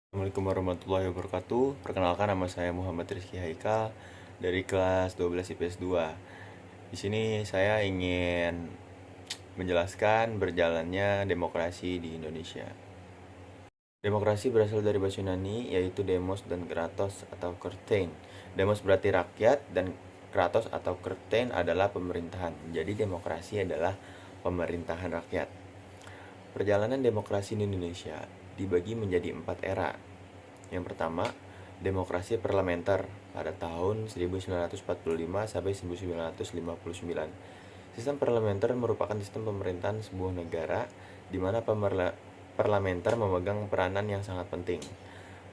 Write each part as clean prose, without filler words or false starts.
Assalamualaikum warahmatullahi wabarakatuh. Perkenalkan, nama saya Muhammad Rizky Haikal dari kelas 12 IPS 2. Di sini saya ingin menjelaskan berjalannya demokrasi di Indonesia. Demokrasi berasal dari bahasa Yunani, yaitu demos dan kratos atau kertein. Demos berarti rakyat dan kratos atau kertein adalah pemerintahan. Jadi demokrasi adalah pemerintahan rakyat. Perjalanan demokrasi di Indonesia dibagi menjadi 4 era. Yang pertama, demokrasi parlementer pada tahun 1945 sampai 1959. Sistem parlementer merupakan sistem pemerintahan sebuah negara di mana parlementer memegang peranan yang sangat penting.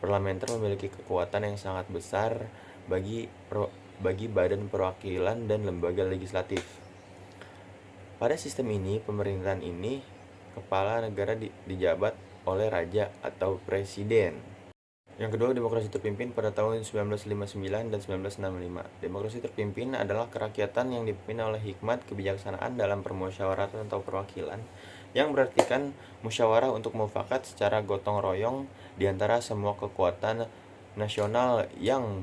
Parlementer memiliki kekuatan yang sangat besar bagi badan perwakilan dan lembaga legislatif. Pada sistem ini, pemerintahan ini kepala negara dijabat oleh raja atau presiden. Yang kedua, demokrasi terpimpin pada tahun 1959 dan 1965. Demokrasi terpimpin adalah kerakyatan yang dipimpin oleh hikmat kebijaksanaan dalam permusyawaratan atau perwakilan, yang berartikan musyawarah untuk mufakat secara gotong royong di antara semua kekuatan nasional yang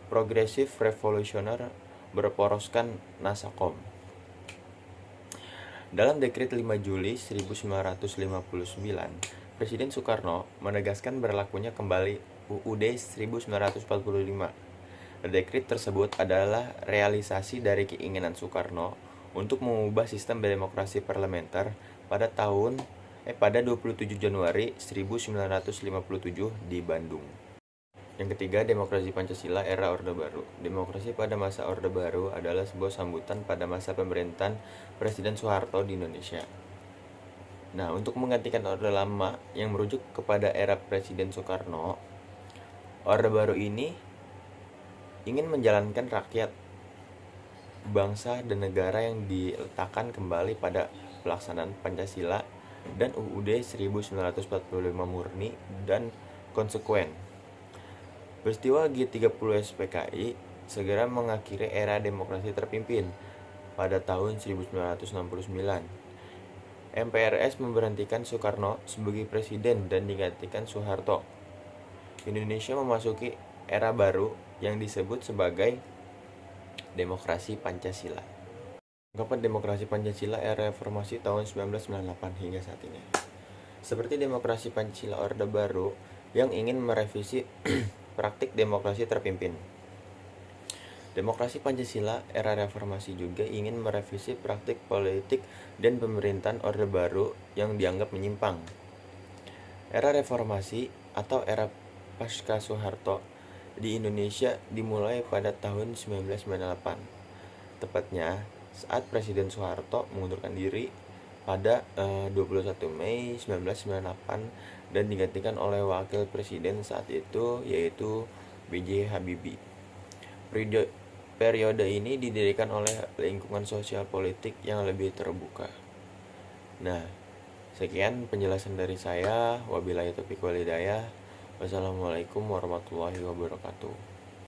progresif revolusioner berporoskan nasakom. Dalam Dekret 5 Juli 1959, Presiden Soekarno menegaskan berlakunya kembali UUD 1945. Dekret tersebut adalah realisasi dari keinginan Soekarno untuk mengubah sistem demokrasi parlementer pada 27 Januari 1957 di Bandung. Yang ketiga, demokrasi Pancasila era Orde Baru. Demokrasi pada masa Orde Baru adalah sebuah sambutan pada masa pemerintahan Presiden Soeharto di Indonesia. Nah, untuk menggantikan Orde Lama yang merujuk kepada era Presiden Soekarno, Orde Baru ini ingin menjalankan rakyat, bangsa, dan negara yang diletakkan kembali pada pelaksanaan Pancasila dan UUD 1945 murni dan konsekuen. Peristiwa G30 SPKI segera mengakhiri era demokrasi terpimpin pada tahun 1969. MPRS memberhentikan Soekarno sebagai presiden dan digantikan Soeharto. Indonesia memasuki era baru yang disebut sebagai demokrasi Pancasila. Ungkapan demokrasi Pancasila era reformasi tahun 1998 hingga saat ini. Seperti demokrasi Pancasila Orde Baru yang ingin merevisi praktik demokrasi terpimpin. Demokrasi Pancasila era reformasi juga ingin merevisi praktik politik dan pemerintahan Orde Baru yang dianggap menyimpang. Era reformasi atau era pasca Soeharto di Indonesia dimulai pada tahun 1998. Tepatnya saat Presiden Soeharto mengundurkan diri pada 21 Mei 1998 dan digantikan oleh wakil presiden saat itu, yaitu B.J. Habibie. Periode ini didirikan oleh lingkungan sosial politik yang lebih terbuka. Nah, sekian penjelasan dari saya. Wabillahi taufiq wal hidayah. Wassalamualaikum warahmatullahi wabarakatuh.